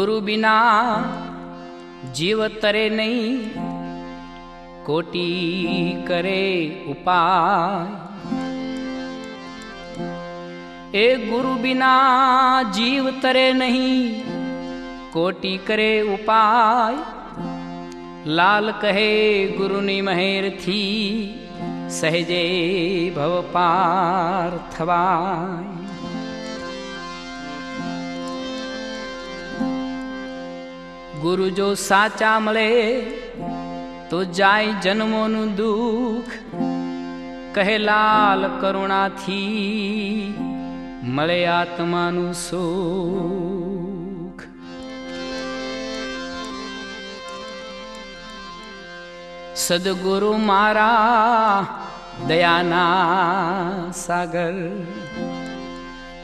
गुरु बिना जीव तरे नहीं, कोटि करे उपाय। ए गुरु बिना जीव तरे नहीं, कोटि करे उपाय। लाल कहे गुरु नी महेर थी, सहजे भव पार थवाय। गुरु जो साचा मळे तो जाय जन्मोनु दुख, कहे लाल करुणा थी मळे आत्मानु सुख। सद्गुरु मारा दयाना सागर,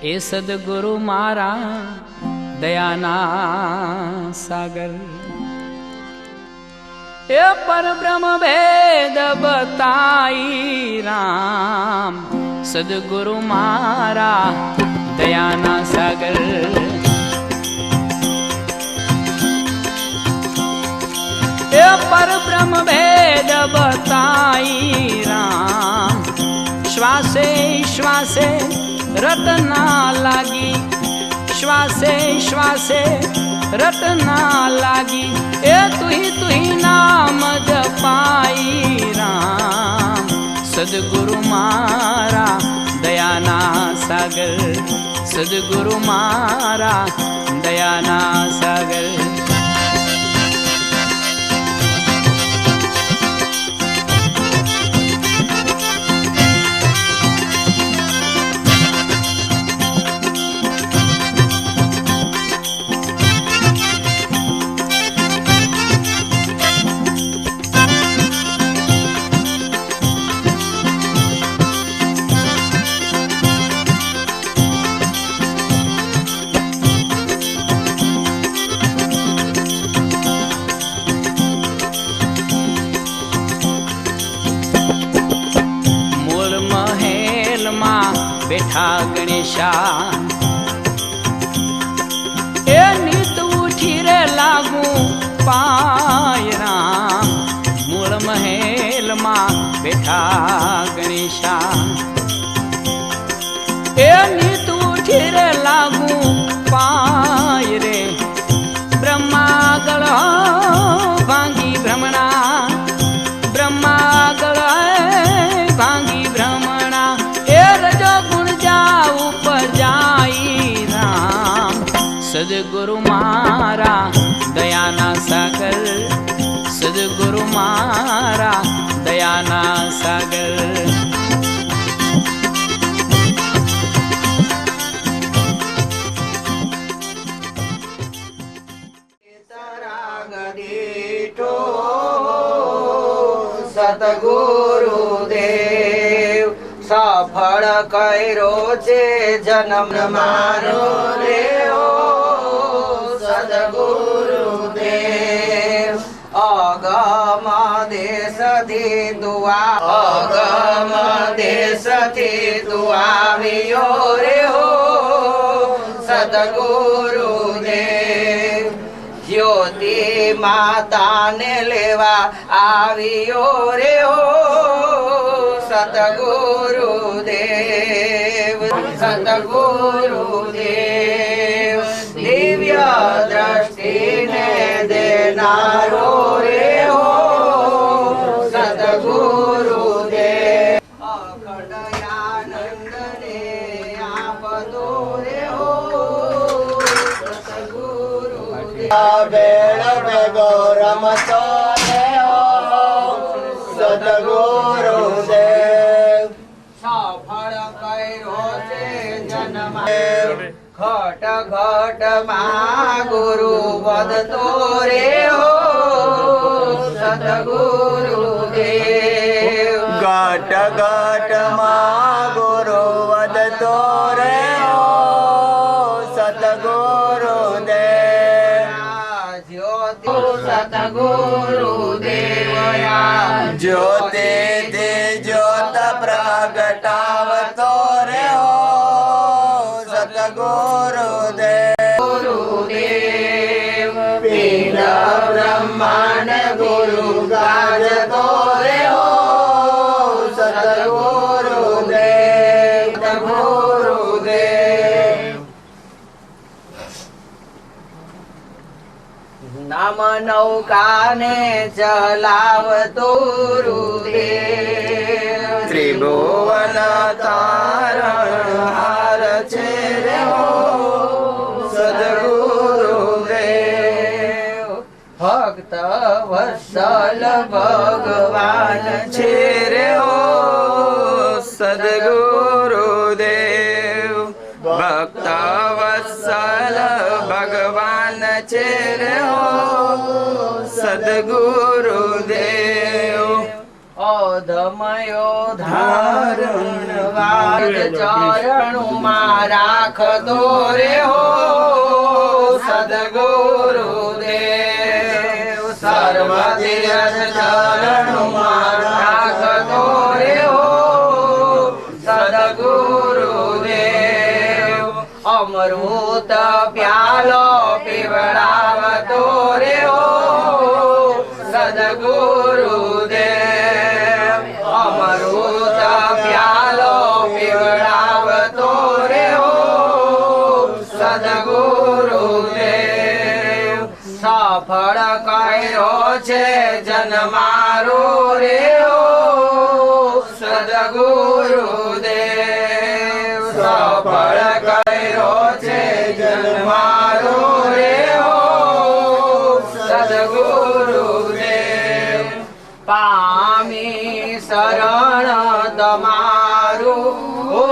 ए सद्गुरु मारा दयाना सागर। ए पर ब्रह्म भेद बताई राम, सद्गुरु मारा दयाना सागर। ए पर ब्रह्म भेद बताई राम, श्वासे श्वासे रटना लागी, श्वासे श्वासे रटना लागी। ए तुही नाम जपाई राम, सद्गुरु मारा दयाना सागर, सद्गुरु मारा दयाना सागर। बैठा गणेशा, ए नित उठी रे लागू पाय राम। मूल महल मां बैठा गणेशा, ए नित उठी रे लागू पाय रे। ब्रह्मा गल भांगी भ्रमणा, ब्रह्मा गल भांगी भ्रमणा। सद्गुरु मारा दयाना सागर, सद्गुरु मारा दयाना सागर। सतगुरु देव सफल करो छे जन्म मारो रे ओ सद्गुरु देव। अगम देश थी दुआ, अगम देश थी दुआवियो रे हो सद्गुरु देव। ज्योति माता ने लेवा आवियो रे हो सद्गुरु देव, सद्गुरु देव। दिव्य दृष्टि ने देनारो रे हो सद्गुरु देव। अखंड आनंद ने आपदो रे हो सद्गुरु देव। बेड़ में गौरम तो ले हो सद्गुरु देव। सफल करो छे जन्म घट घट मा गुरु वद तोरे हो सद्गुरु देव। घट घट मा गुरु वद तोरे हो सद्गुरु देव। ज्योति सद्गुरु देवया, ज्योति दे ज्योत प्रगटावतो रे हो सद्गुरु देव। રામ નૌકાને ચલાવતો ગુરુદેવ ત્રિભુવન તારણહાર છે રે હો સદગુરુદેવ ભક્ત વત્સલ ભગવાન છે રે હો સદગુરુદેવ ભક્ત વત્સલ ભગવાન છે રે હો સદગુરુદેવ ઓધમયો ધારણ વાદ ચરણુમાં રાખતો રે હો સદગુરુદેવ સર્વ તીર્થ ચરણુમાં રાખતો રે હો સદગુરુદેવ અમૃત પ્યાલો પીવડાવતો રે હો સદગુરુદેવ અમૃત પ્યાલો પીવડાવતો રે હો સદગુરુદેવ સફળ કર્યો છે જન્મારો રે હો સદગુરુદેવ સફળ કર્યો છે જન્મારો રે હો સદગુરુદેવ પામી શરણ તમારું હો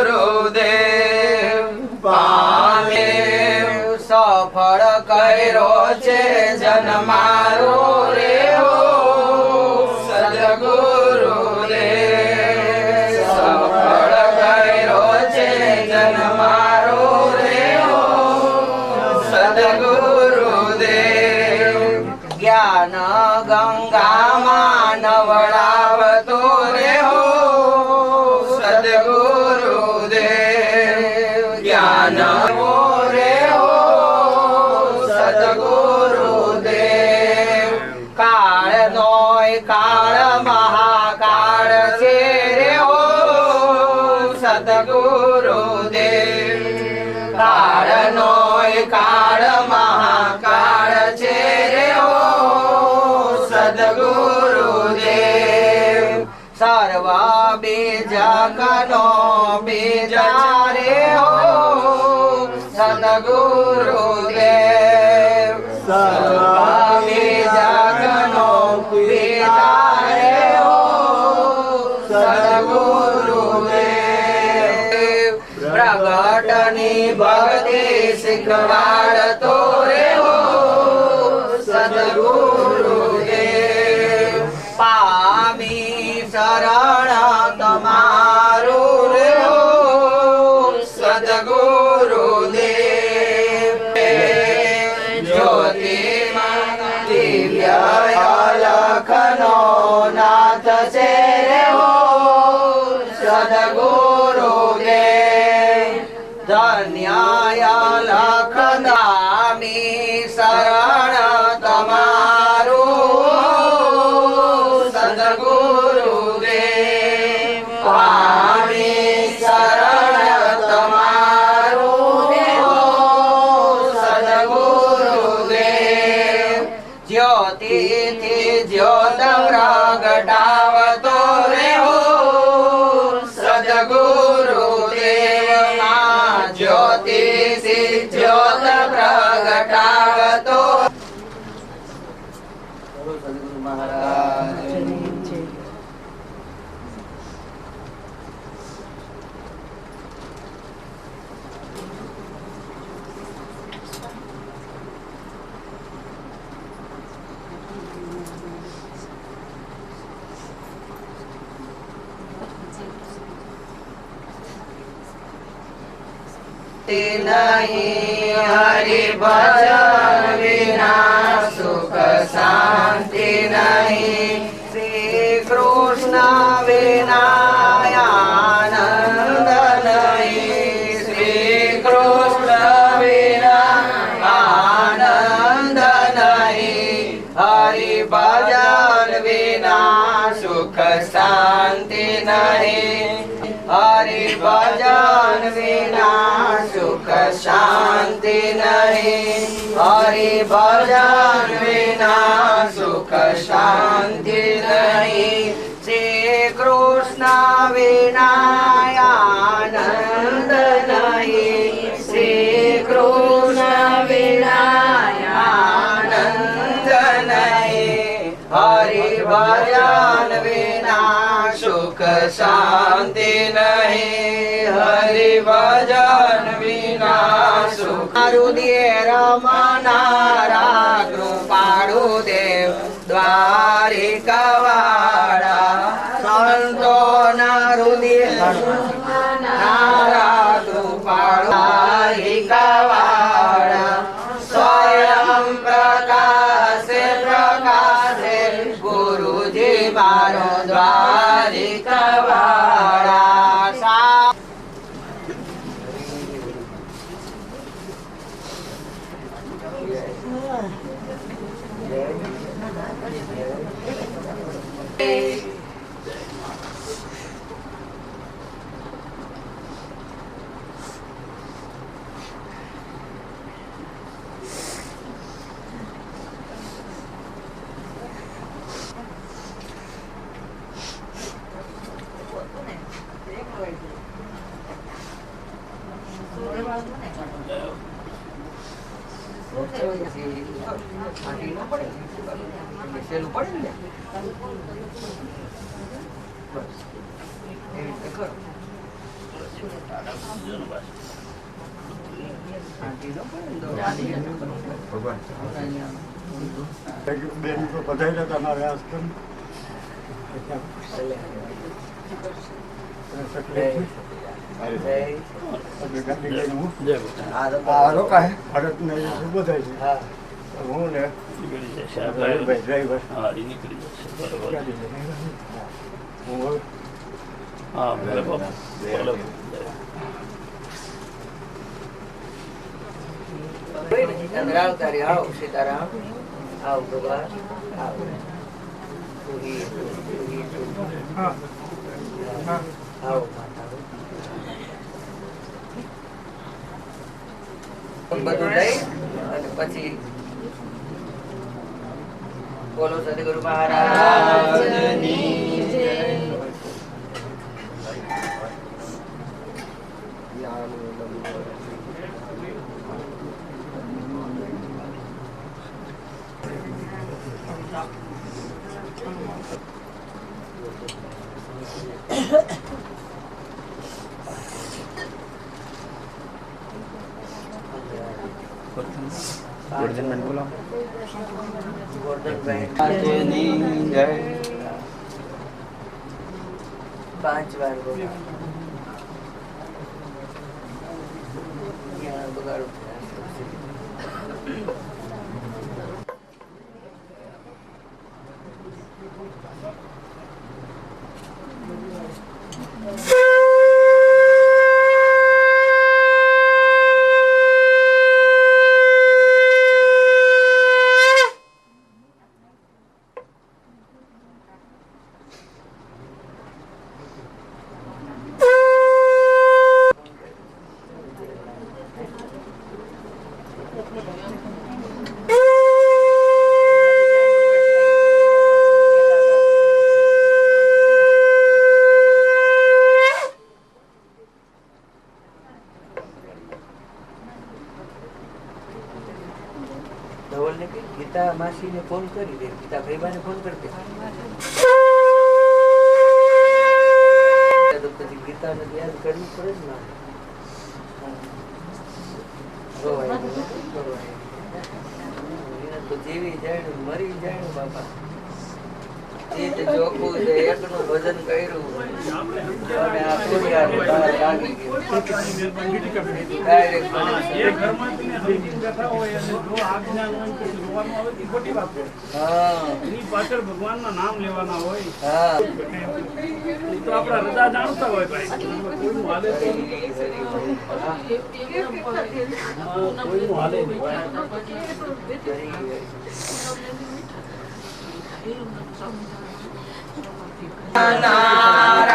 સદગુરુદેવ પામે સફળ કર્યો છે જન્મારો રે હો સદગુરુદેવ સફળ કર્યો છે જન્મારો રે હો સદગુરુદેવ જ્ઞાન ગંગામાં નવડાવતો રે હો સદગુરુદેવ જ્ઞાન રે હો સદગુરુદેવ કાળ નોય કાળ મહાકાળ છે રે હો સદગુરુદેવ કાળ નોય કાળ મહાકાળ છે રે હો સદગુરુદેવ સર્વ બીજકનો બીજા રે હો સદગુરુદેવ સર્વ બીજકનો બીજા રે હો સદગુરુદેવ પ્રગટની ભક્તિ શીખવાડતો રે હો સદગુરુદેવ પામી શરણ તમારું રે હો સદગુરુદેવ જ્યોતિમાં દિવ્ય અલખનો નાથ છે રે હો સદગુરુદેવ ધન્ય લખ નામી શરણ તમારું સદગુરુદેવ પામી શરણ તમારું રે હો સદગુરુદેવ જ્યોતિથી જ્યોત પ્રગટાવતો રે હો સદગુરુદેવ જ્યોતિથી જ્યોત પ્રગટાવતો સદગુરુ મહારાજ नहीं हरि भजन बिना सुख शांति नहीं श्री कृष्ण बिना आनंद नहीं श्री कृष्ण बिना आनंद नहीं हरि भजन बिना सुख शांति नहीं હરિ ભજન વિના સુખ શાંતિ નહીં. હરિ ભજન વિના સુખ શાંતિ નહીં. શ્રી કૃષ્ણ વિના આનંદ નહીં. શ્રી કૃષ્ણ વિના આનંદ નહીં. હરિ ભજન વિના સુખ શાંતિ નહીં. હરિ ભજન વિના સુખ. રુદિર રમનારા કૃપાળુ દેવ દ્વારિકાવાળા સંતોના રુદિર રમનારા કૃપાળુ દ્વારિકાવાળા સ્વયં પ્રકાશે પ્રકાશે ગુરુજી મારો દ્વારિકાવાળા. આવો સીતારામ. આવો ભગવાન. આવો બધું લઈ અને પછી બોલો સદગુરુ મહારાજની જય. ગોરધનભાઈ બોલો. ગોરધનભાઈ જય. 5 વાર બોલો. બગાડો. ગીતા માસી ને ફોન કરી દે. ગીતા ભાઈબા ને ફોન કરી દે. પછી ગીતા ને યાદ કરવી પડે ને. તો જીવી જાય ને મરી જાય ને બાપા. ચોખ્ખું છે. એકનું ભજન કર્યું અને આ ખોડિયાર બહાર લાગી ગયું. ભગવાન ના નામ લેવાના હોય તો આપડા હૃદય જાણતા હોય ભાઈ. કોઈનું હાલે કોઈનું હાલે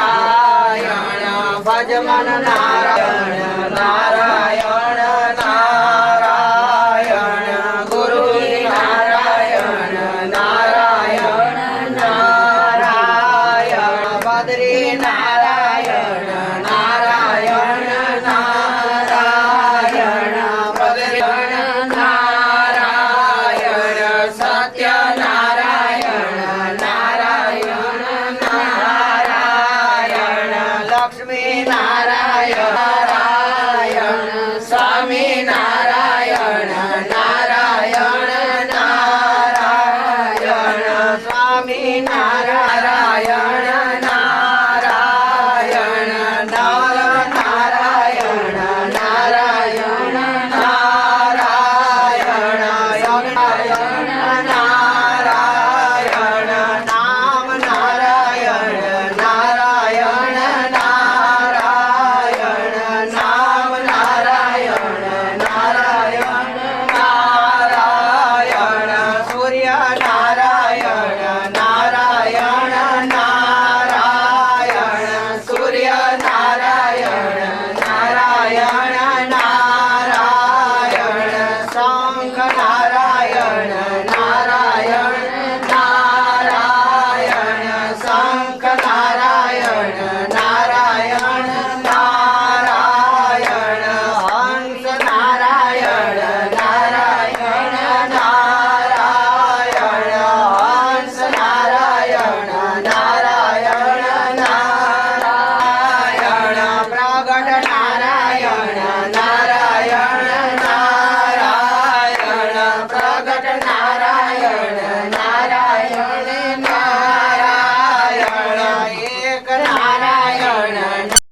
નારાયણ બિરાજમાન નારાયણ નારાયણ નારાયણ ગુરુ નારાયણ નારાયણ નારાયણ બદ્રી નારાયણ નારાયણ નારાયણ બદ્રી નારાયણ સત્ય નારાયણ નારાયણ નારાયણ લક્ષ્મી નારાયણ નારાયણ સ્વામી નારાયણ નારાયણ નારાયણ સ્વામી નારાયણ નારાયણ નારાયણ નારાયણ નારાયણ નારાયણ નામ નારાયણ નારાયણ નારાયણ નામ નારાયણ નારાયણ નારાયણ સૂર્ય નારાયણ નારાયણ નારાયણ સૂર્ય નારાયણ નારાયણ નારાયણ શંખ નારાયણ નારાયણ નારાયણ શંખ નારાયણ નારાયણ નારાયણ હંસ નારાયણ નારાયણ નારાયણ હંસ નારાયણ નારાયણ નારાયણ પ્રગટ નારાયણ નારાયણ નારાયણ પ્રગટ નારાયણ